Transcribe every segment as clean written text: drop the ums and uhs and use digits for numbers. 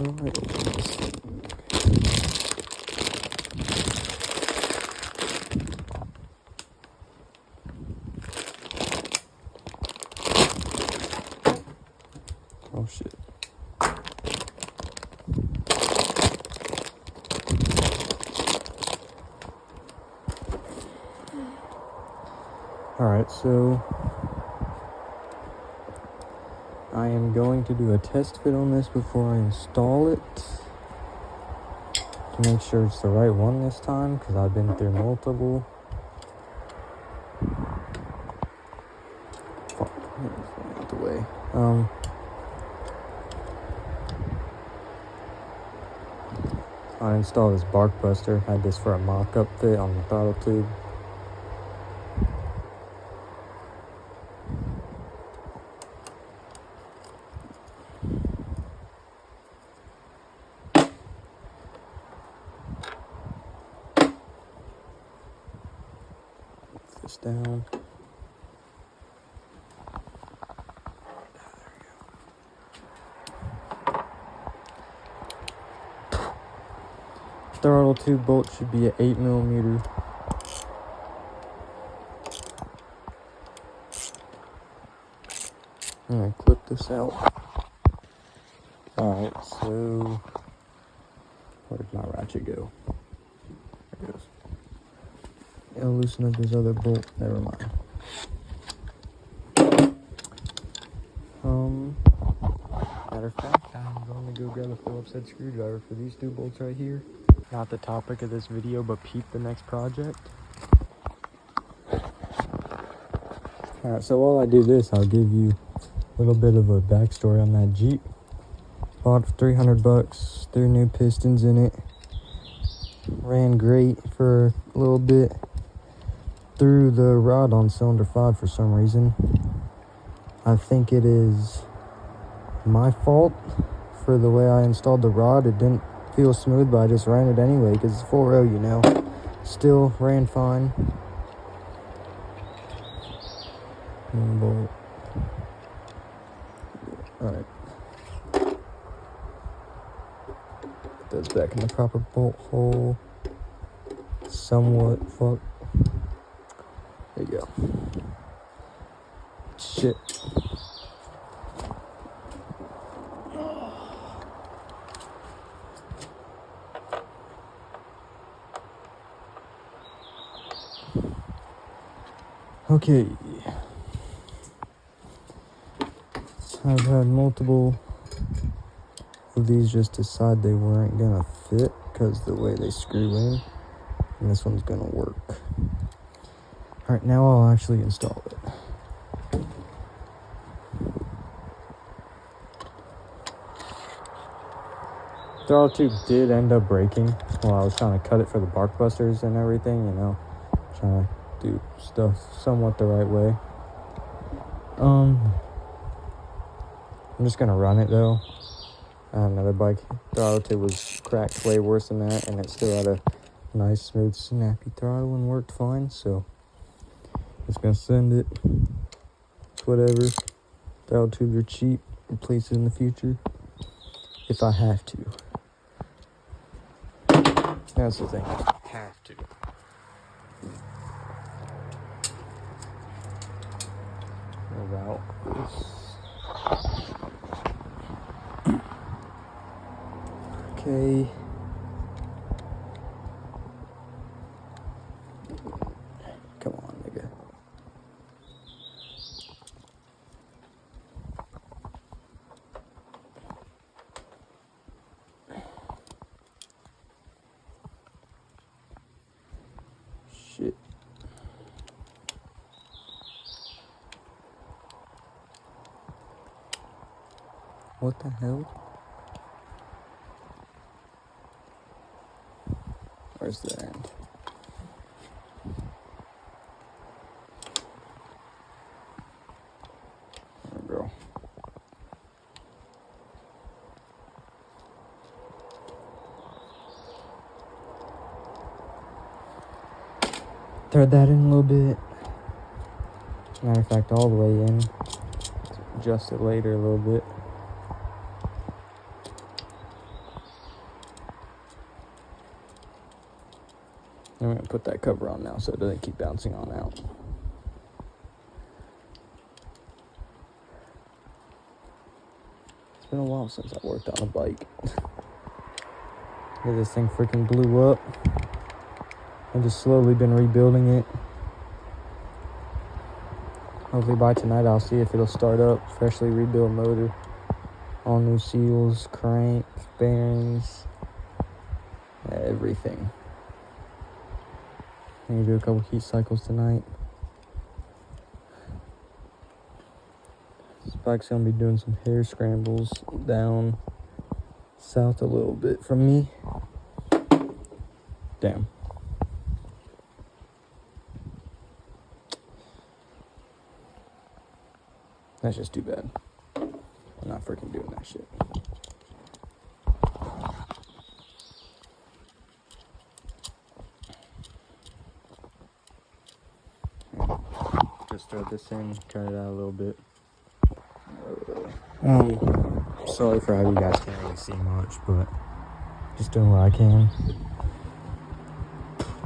do I open this thing? Oh shit. Alright, so I am going to do a test fit on this before I install it to make sure it's the right one this time, because I've been through multiple. Fuck, get out the way. I installed this bark buster. Had this for a mock-up fit on the throttle tube. Put this down. Throttle tube bolt should be an 8mm. I'm gonna clip this out. Alright, so where did my ratchet go? There it goes. I'll loosen up this other bolt. Never mind. Matter of fact, I'm going to go grab a Phillips head screwdriver for these two bolts right here. Not the topic of this video, but peep the next project. Alright, so while I do this, I'll give you a little bit of a backstory on that Jeep. Bought for $300, 3 new pistons in it. Ran great for a little bit. Threw the rod on cylinder 5 for some reason. I think it is my fault for the way I installed the rod. It didn't feel smooth, but I just ran it anyway because it's 4.0, you know. Still ran fine. One bolt. Alright. Put those back in the proper bolt hole. Somewhat. Fuck. There you go. Shit. Okay. I've had multiple of these just decide they weren't gonna fit because the way they screw in, and this one's gonna work. Alright, now I'll actually install it. Throttle tube did end up breaking while I was trying to cut it for the bark busters and everything, you know, trying to do stuff somewhat the right way. I'm just gonna run it though. Another bike throttle tube was cracked way worse than that, and it still had a nice, smooth, snappy throttle and worked fine. So just gonna send it. It's whatever. Throttle tubes are cheap. Replace it in the future if I have to. That's the thing. Have to. About this. Okay. Come on, nigga. Shit. What the hell? Where's the end? There we go. Thread that in a little bit. Matter of fact, all the way in. Adjust it later a little bit. I'm gonna put that cover on now so it doesn't keep bouncing on out. It's been a while since I worked on a bike. Yeah, this thing freaking blew up. I've just slowly been rebuilding it. Hopefully by tonight I'll see if it'll start up. Freshly rebuilt motor. All new seals, crank, bearings, everything. I need to do a couple heat cycles tonight. This bike's gonna be doing some hair scrambles down south a little bit from me. Damn. That's just too bad. I'm not freaking doing that shit. Just throw this in, cut it out a little bit. Sorry for how you guys can't really see much, but just doing what I can.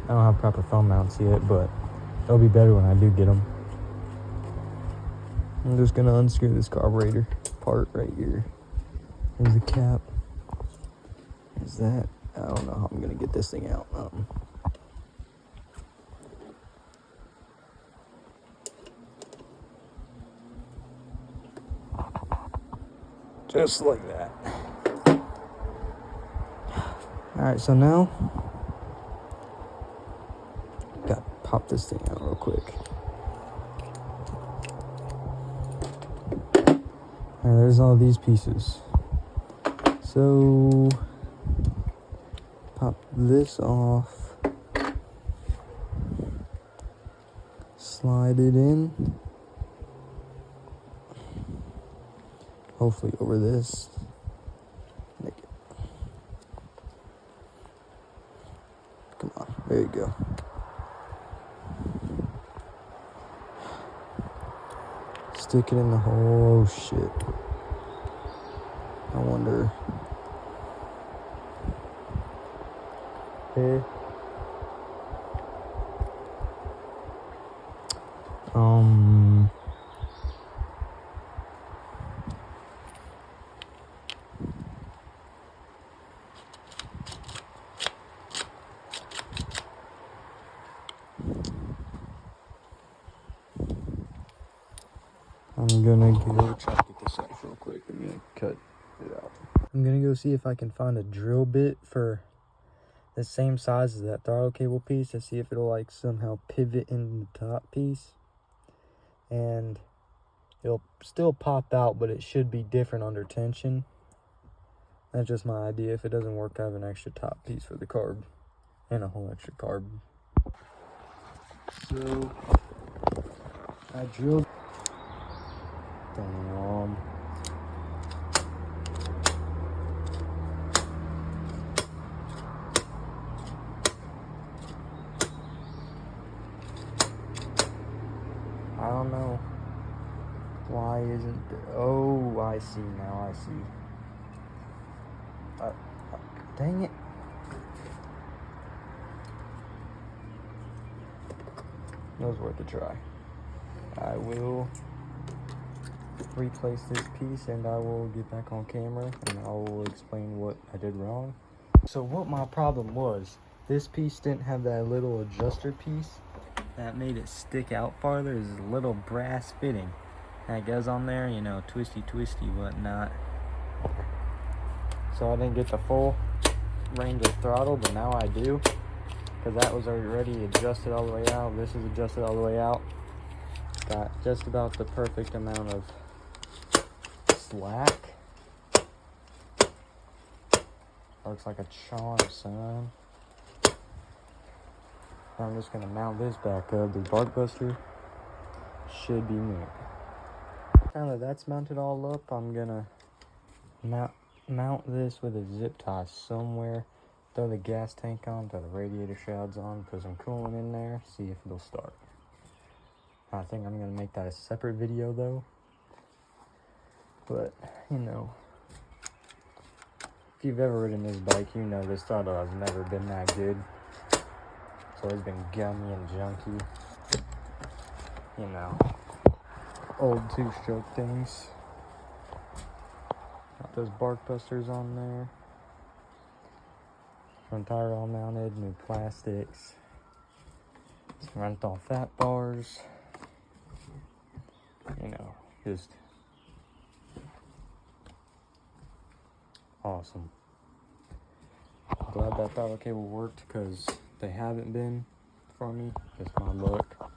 I don't have proper phone mounts yet, but it'll be better when I do get them. I'm just gonna unscrew this carburetor part right here. There's the cap. Is that? I don't know how I'm gonna get this thing out. Just like that. Alright, so now gotta pop this thing out real quick. Alright, there's all these pieces. So pop this off, slide it in, hopefully over this. Come on, there you go. Stick it in the hole. Oh shit. I wonder. Hey. I'm gonna go try to get this out real quick. I'm gonna cut it out. I'm gonna go see if I can find a drill bit for the same size as that throttle cable piece to see if it'll like somehow pivot in the top piece. And it'll still pop out, but it should be different under tension. That's just my idea. If it doesn't work, I have an extra top piece for the carb and a whole extra carb. So I drilled. Damn. I don't know. Why isn't there? Oh, I see now. I see. Dang it. It was worth a try. I will replace this piece and I will get back on camera and I will explain what I did wrong. So what my problem was, this piece didn't have that little adjuster piece that made it stick out farther. There's a little brass fitting that goes on there, you know, twisty whatnot. So I didn't get the full range of throttle, but now I do, because that was already adjusted all the way out. This is adjusted all the way out. Got just about the perfect amount of slack. Looks like a charm, son. I'm just gonna mount this back up. The bark buster should be new. Now that that's mounted all up, I'm gonna mount this with a zip tie somewhere. Throw the gas tank on, throw the radiator shrouds on, put some coolant in there, see if it'll start. I think I'm gonna make that a separate video though. But, you know, if you've ever ridden this bike, you know this throttle has never been that good. So always been gummy and junky. You know, old two-stroke things. Got those bark busters on there. Front tire all mounted, new plastics. Some Renthal fat bars. You know, just awesome. Glad that throttle cable worked because they haven't been for me. Just my luck.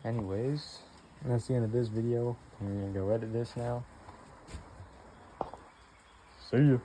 Anyways, that's the end of this video. I'm gonna go edit this now. See ya.